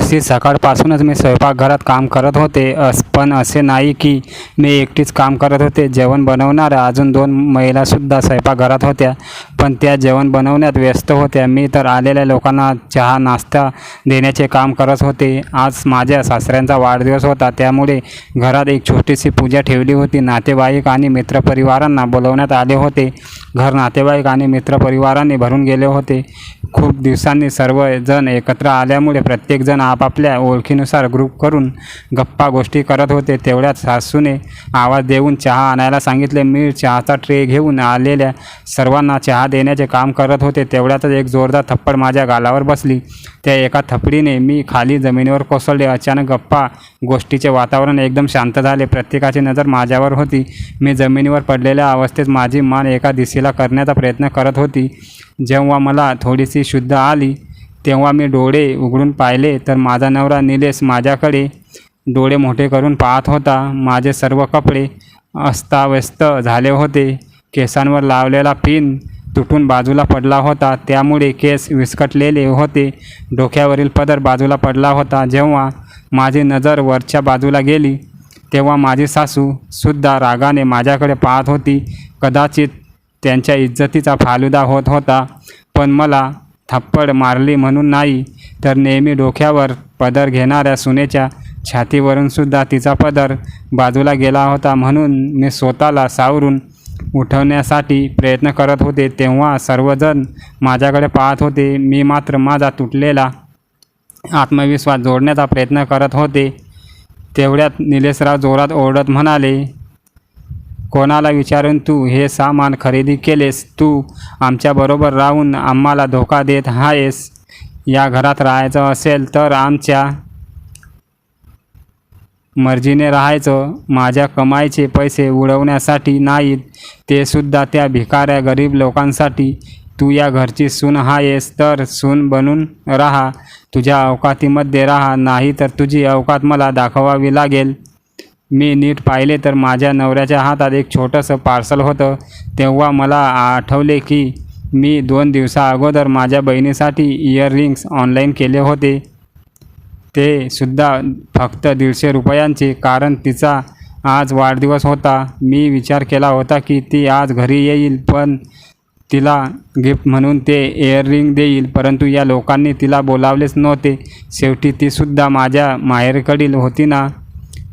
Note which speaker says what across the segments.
Speaker 1: दिवशी सकाळपासूनच मी स्वयंपाकघरात काम करत होते. पण असे नाही की मी एकटीच काम करत होते. जेवण बनवणाऱ्या अजून 2 महिलासुद्धा स्वयंपाकघरात होत्या, पण त्या जेवण बनवण्यात व्यस्त होत्या. मी तर आलेल्या लोकांना चहा नाश्ता देण्याचे काम करत होते. आज माझ्या सासऱ्यांचा वाढदिवस होता, त्यामुळे घरात एक छोटीशी पूजा ठेवली होती. नातेवाईक आणि मित्रपरिवारांना बोलवण्यात आले होते. घर नातेवाईक आणि मित्रपरिवारांनी भरून गेले होते. खूप दिवसांनी सर्वजण एकत्र आल्यामुळे प्रत्येकजण आपापल्या ओळखीनुसार ग्रुप करून गप्पा गोष्टी करत होते. तेवढ्यात सासूने आवाज देऊन चहा आणायला सांगितले. मी चहाचा ट्रे घेऊन आलेल्या सर्वांना चहा देण्याचे काम करत होते. तेवढ्यातच एक जोरदार थप्पड माझ्या गालावर बसली. त्या एका थपडीने मी खाली जमिनीवर कोसळले. अचानक गप्पा गोष्टीचे वातावरण एकदम शांत झाले. प्रत्येकाची नजर माझ्यावर होती. मी जमिनीवर पडलेल्या अवस्थेत माझी मान एका दिशेला करण्याचा प्रयत्न करत होती. जेव्हा मला थोडीशी शुद्ध आली तेव्हा मी डोळे उघडून पाहिले तर माझा नवरा निलेश माझ्याकडे डोळे मोठे करून पाहत होता. माझे सर्व कपडे अस्ताव्यस्त झाले होते. केसांवर लावलेला पिन तुटून बाजूला पडला होता, त्यामुळे केस विस्कटलेले होते. डोक्यावरील पदर बाजूला पडला होता. जेव्हा माझी नजर वरच्या बाजूला गेली तेव्हा माझी सासूसुद्धा रागाने माझ्याकडे पाहत होती. कदाचित त्यांच्या इज्जतीचा फालुदा होत होता, पण मला थप्पड मारली म्हणून नाही, तर नेहमी डोक्यावर पदर घेणाऱ्या सुनेच्या छातीवरूनसुद्धा तिचा पदर बाजूला गेला होता म्हणून मी स्वतःला सावरून उठवण्यासाठी प्रयत्न करत होते. तेव्हा सर्वजण माझ्याकडे पाहत होते. मी मात्र माझा तुटलेला आत्मविश्वास जोडण्याचा प्रयत्न करत होते. तेवढ्यात निलेशराव जोरात ओरडत म्हणाले, कोणाला विचारून तू हे सामान खरेदी केलेस? तू आमच्याबरोबर राहून आम्हाला धोका देत आहेस. या घरात राहायचं असेल तर आमच्या मर्जीने राहायचं. माझ्या कमाईचे पैसे उडवण्यासाठी नाहीत, ते सुद्धा त्या भिकाऱ्या गरीब लोकांसाठी. तू या घरची सून आहेस तर सून बनून राहा. तुझ्या अवकातीमध्ये राहा, नाही तर तुझी अवकात मला दाखवावी लागेल. मी नीट पाहिले तर माझ्या नवऱ्याच्या हातात एक छोटंसं पार्सल होतं. तेव्हा मला आठवले की मी 2 दिवसाअगोदर माझ्या बहिणीसाठी इयररिंग्स ऑनलाईन केले होते, ते सुद्धा फक्त 150 रुपयांचे, कारण तिचा आज वाढदिवस होता. मी विचार केला होता की ती आज घरी येईल, पण तिला गिफ्ट म्हणून ते इयररिंग देईल, परंतु या लोकांनी तिला बोलावलेच नव्हते. शेवटी तीसुद्धा माझ्या माहेरकडील होती ना.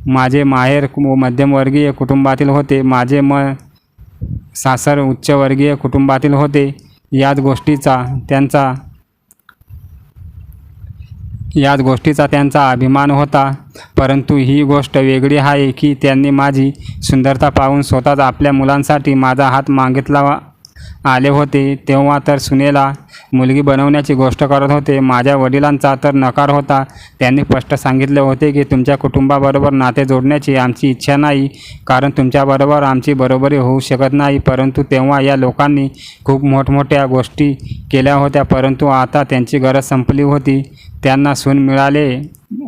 Speaker 1: माझे माहेर मध्यमवर्गीय कुटुंबातील होते. माझे सासर उच्चवर्गीय कुटुंबातील होते. याच गोष्टीचा त्यांचा अभिमान होता. परंतु ही गोष्ट वेगळी आहे की त्यांनी माझी सुंदरता पाहून स्वतःच आपल्या मुलांसाठी माझा हात मागितला आले होते. तेव्हा तर सुनेला मुलगी बनवण्याची गोष्ट करत होते. माझ्या वडिलांचा तर नकार होता. त्यांनी स्पष्ट सांगितले होते की तुमच्या कुटुंबाबरोबर नाते जोडण्याची आमची इच्छा नाही, कारण तुमच्याबरोबर आमची बरोबरी होऊ शकत नाही. परंतु तेव्हा या लोकांनी खूप मोठमोठ्या गोष्टी केल्या होत्या, परंतु आता त्यांची गरज संपली होती. त्यांना सून मिळाले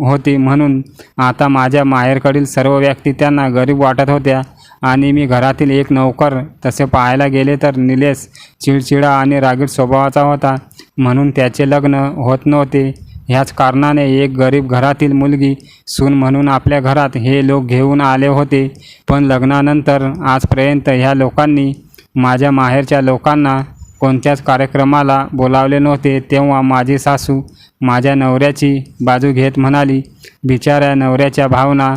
Speaker 1: होती म्हणून आता माझ्या माहेरकडील सर्व व्यक्ती त्यांना गरीब वाटत होत्या आणि मी घरातील एक नौकर. तसे पाहायला गेले तर निलेश चिडचिडा आणि रागीट स्वभावाचा होता, म्हणून त्याचे लग्न होत नव्हते. ह्याच कारणाने एक गरीब घरातील मुलगी सून म्हणून आपल्या घरात हे लोक घेऊन आले होते. पण लग्नानंतर आजपर्यंत ह्या लोकांनी माझ्या माहेरच्या लोकांना कोणत्याच कार्यक्रमाला बोलावले नव्हते. तेव्हा माझी सासू माझ्या नवऱ्याची बाजू घेत म्हणाली, बिचाऱ्या नवऱ्याच्या भावना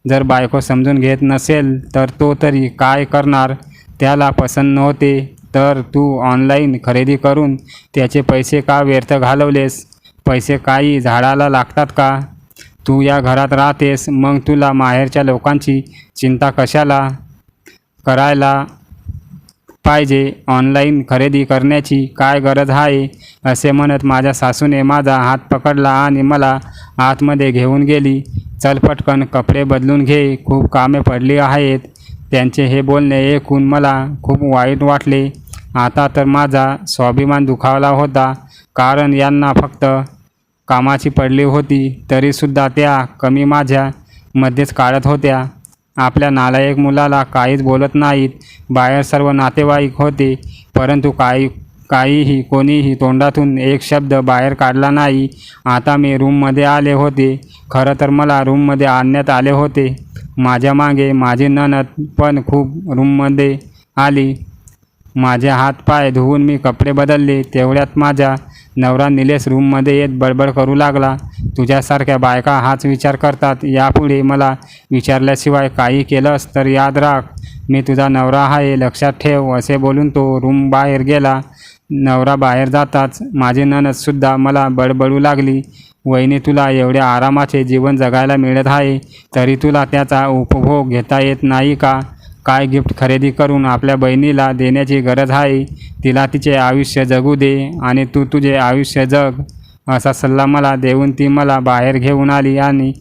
Speaker 1: जर बायको समजून घेत नसेल तर तो तरी काय करणार? त्याला पसंत नव्हते तर तू ऑनलाईन खरेदी करून त्याचे पैसे का व्यर्थ घालवलेस? पैसे काही झाडाला लागतात का? तू या घरात राहतेस, मग तुला माहेरच्या लोकांची चिंता कशाला करायला पाहिजे? ऑनलाईन खरेदी करण्याची काय गरज आहे? असे म्हणत माझ्या सासूने माझा हात पकडला आणि मला आतमध्ये घेऊन गेली. चल पटकन कपडे बदलून घे, खूप कामे पडली आहेत. त्यांचे हे बोलणे ऐकून मला खूप वाईट वाटले. आता तर माझा स्वाभिमान दुखावला होता, कारण यांना फक्त कामाची पडली होती, तरीसुद्धा त्या कमी माझ्या मध्येच काढत होत्या. आपल्या नालायक मुलाला काहीच बोलत नाहीत. बाहेर सर्व नातेवाईक होते, परंतु काहीही कोणीही तोंडातून एक शब्द बाहेर काढला नाही. आता मी रूममध्ये आले होते. खरं तर मला रूममध्ये आणण्यात आले होते. माझ्या मागे माझी नणद पण खूप रूममध्ये आली. माझे हातपाय धुवून मी कपडे बदलले. तेवढ्यात माझा नवरा निलेश रूममध्ये येत बडबड करू लागला. तुझ्यासारख्या बायका हाच विचार करतात. यापुढे मला विचारल्याशिवाय काही केलंस तर याद राख, मी तुझा नवरा आहे, लक्षात ठेव, असे बोलून तो रूम बाहेर गेला. नवरा बाहेर जाताच माझी नणदसुद्धा मला बडबडू लागली. वहिनी, तुला एवढ्या आरामाचे जीवन जगायला मिळत आहे, तरी तुला त्याचा उपभोग घेता येत नाही का? काय गिफ्ट खरेदी करून आपल्या बहिणीला देण्याची गरज आहे? तिला तिचे आयुष्य जगू दे आणि तू तुझे आयुष्य जग, असा सल्ला मला देऊन ती मला बाहेर घेऊन आली. आणि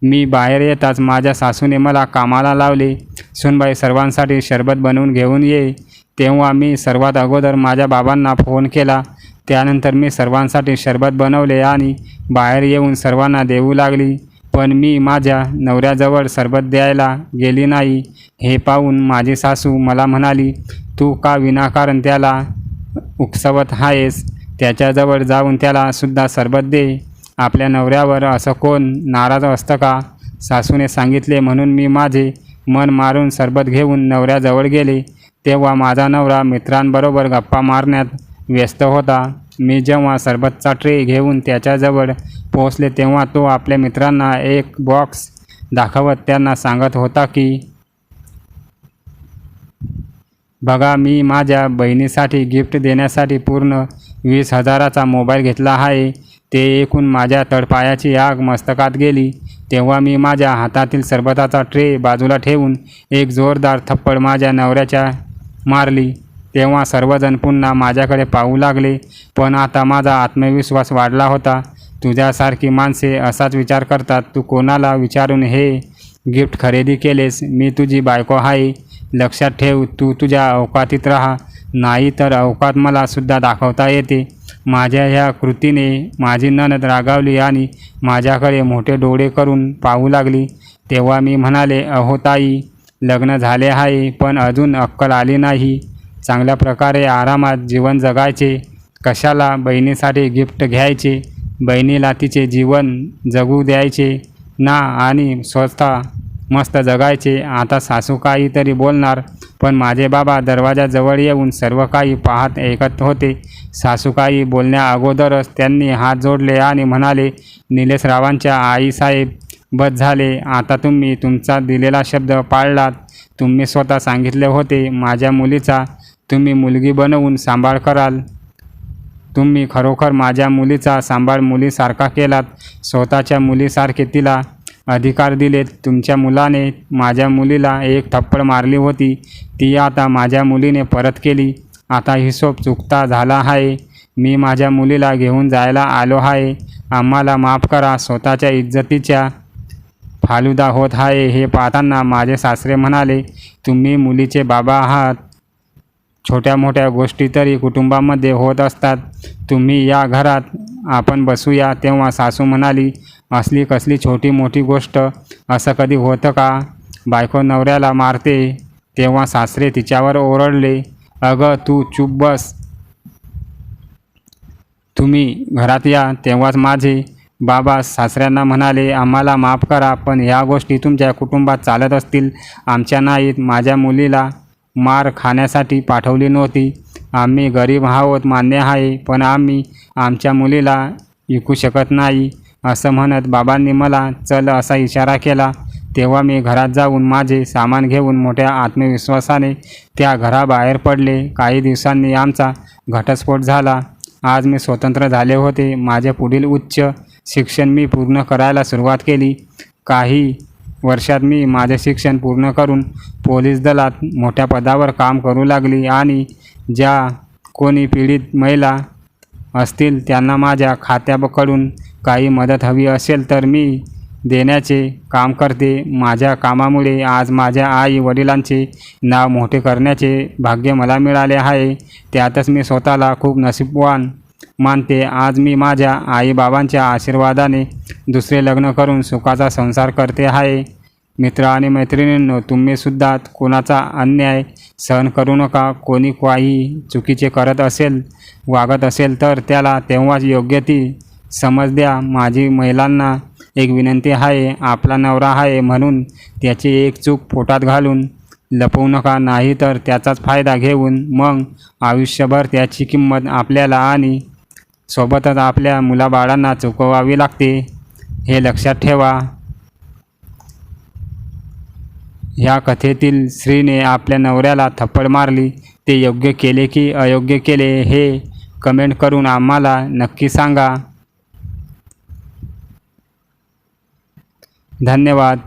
Speaker 1: मी बाहेर येताच माझ्या सासूने मला कामाला लावले. सुनबाई, सर्वांसाठी शरबत बनवून घेऊन ये. तेव्हा मी सर्वात अगोदर माझ्या बाबांना फोन केला. त्यानंतर मी सर्वांसाठी शरबत बनवले आणि बाहेर येऊन सर्वांना देऊ लागली. पण मी माझ्या नवऱ्याजवळ सरबत द्यायला गेली नाही. हे पाहून माझी सासू मला म्हणाली, तू का विनाकारण त्याला उकसवत आहेस? त्याच्याजवळ जाऊन त्याला सुद्धा सरबत दे. आपल्या नवऱ्यावर असं कोण नाराज असतं का? सासूने सांगितले म्हणून मी माझे मन मारून सरबत घेऊन नवऱ्याजवळ गेले. तेव्हा माझा नवरा मित्रांबरोबर गप्पा मारण्यात व्यस्त होता. मी जेव्हा सरबतचा ट्रे घेऊन त्याच्याजवळ पोहोचले तेव्हा तो आपल्या मित्रांना एक बॉक्स दाखवत त्यांना सांगत होता की, बघा, मी माझ्या बहिणीसाठी गिफ्ट देण्यासाठी पूर्ण 20,000चा मोबाईल घेतला आहे. ते ऐकून माझ्या तळपायाची आग मस्तकात गेली. तेव्हा मी माझ्या हातातील सरबताचा ट्रे बाजूला ठेवून एक जोरदार थप्पड माझ्या नवऱ्याच्या मारली. तेव्हा सर्वजण पुन्हा माझ्याकडे पाहू लागले. पण आता माझा आत्मविश्वास वाढला होता. तुझ्यासारखी माणसे असाच विचार करतात. तू कोणाला विचारून हे गिफ्ट खरेदी केलेस? मी तुझी बायको आहे, लक्षात ठेव. तू तुझ्या अवकातीत राहा, नाही तर अवकात मला सुद्धा दाखवता येते. माझ्या ह्या कृतीने माझी नणद रागावली आणि माझ्याकडे मोठे डोळे करून पाहू लागली. तेव्हा मी म्हणाले, अहो ताई, लग्न झाले आहे पण अजून अक्कल आली नाही. चांगल्या प्रकारे आरामात जीवन जगायचे, कशाला बहिणीसाठी गिफ्ट घ्यायचे? बहिणीला तिचे जीवन जगू द्यायचे ना आणि स्वतः मस्त जगायचे. आता सासू काहीतरी बोलणार, पण माझे बाबा दरवाजाजवळ येऊन सर्व काही पाहत ऐकत होते. सासू काही बोलण्या अगोदरच त्यांनी हात जोडले आणि म्हणाले, निलेशरावांच्या आईसाहेब, बस झाले. आता तुम्ही तुमचा दिलेला शब्द पाळलात. तुम्ही स्वतः सांगितले होते माझ्या मुलीचा तुम्ही मुलगी बनवून सांभाळ कराल. तुम्ही खरोखर माझ्या मुलीचा सांभाळ मुलीसारखा केलात. स्वतःच्या मुलीसारखे तिला अधिकार दिलेत. तुमच्या मुलाने माझ्या मुलीला एक थप्पड मारली होती, ती आता माझ्या मुलीने परत केली. आता हिशोब चुकता झाला आहे. मी माझ्या मुलीला घेऊन जायला आलो आहे. आम्हाला माफ करा. स्वतःच्या इज्जतीच्या फालुदा होत आहे. हे पाहताना माझे सासरे म्हणाले, तुम्ही मुलीचे बाबा आहात. छोट्या मोठ्या गोष्टी तरी कुटुंबामध्ये होत असतात. तुम्ही या घरात, आपण बसूया. तेव्हा सासू म्हणाली, असली कसली छोटी मोठी गोष्ट? असं कधी होतं का? बायको नवऱ्याला मारते. तेव्हा सासरे तिच्यावर ओरडले, अगं तू चूप बस, तुम्ही घरात या. तेव्हाच माझे बाबा सासऱ्यांना म्हणाले, आम्हाला माफ करा, पण ह्या गोष्टी तुमच्या कुटुंबात चालत असतील, आमच्या नाहीत. माझ्या मुलीला मार खाण्यासाठी पाठवली नव्हती. आम्ही गरीब आहोत मान्य आहे, पण आम्ही आमच्या मुलीला विकू शकत नाही. असं म्हणत बाबांनी मला चल असा इशारा केला. तेव्हा मी घरात जाऊन माझे सामान घेऊन मोठ्या आत्मविश्वासाने त्या घराबाहेर पडले. काही दिवसांनी आमचा घटस्फोट झाला. आज मी स्वतंत्र झाले होते. माझे पुढील उच्च शिक्षण मी पूर्ण करायला सुरुवात केली. काही वर्षात मी माझे शिक्षण पूर्ण करून पोलीस दलात मोठ्या पदावर काम करू लागली. आणि ज्या कोणी पीडित महिला असतील त्यांना माझ्या खात्याकडून काही मदत हवी असेल तर मी देण्याचे काम करते. माझ्या कामामुळे आज माझ्या आई वडिलांचे नाव मोठे करण्याचे भाग्य मला मिळाले आहे. त्यातच मी स्वतःला खूप नशीबवान मानते. आज मी माझ्या आईबाबांच्या आशीर्वादाने दुसरे लग्न करून सुखाचा संसार करते आहे. मित्र आणि मैत्रिणींनो, तुम्हीसुद्धा कोणाचा अन्याय सहन करू नका. कोणी काही चुकीचे करत असेल, वागत असेल तर त्याला तेव्हाच योग्य ती समज द्या. माझी महिलांना एक विनंती आहे, आपला नवरा आहे म्हणून त्याची एक चूक पोटात घालून लपवू नका, नाहीतर त्याचाच फायदा घेऊन मग आयुष्यभर त्याची किंमत आपल्याला आणि सोबतच आपल्या मुलाबाळांना चुकवावी लागते. हे लक्षात ठेवा. ह्या कथेतील स्त्रीने आपल्या नवऱ्याला थप्पड मारली, ते योग्य केले की अयोग्य केले हे कमेंट करून आम्हाला नक्की सांगा. धन्यवाद.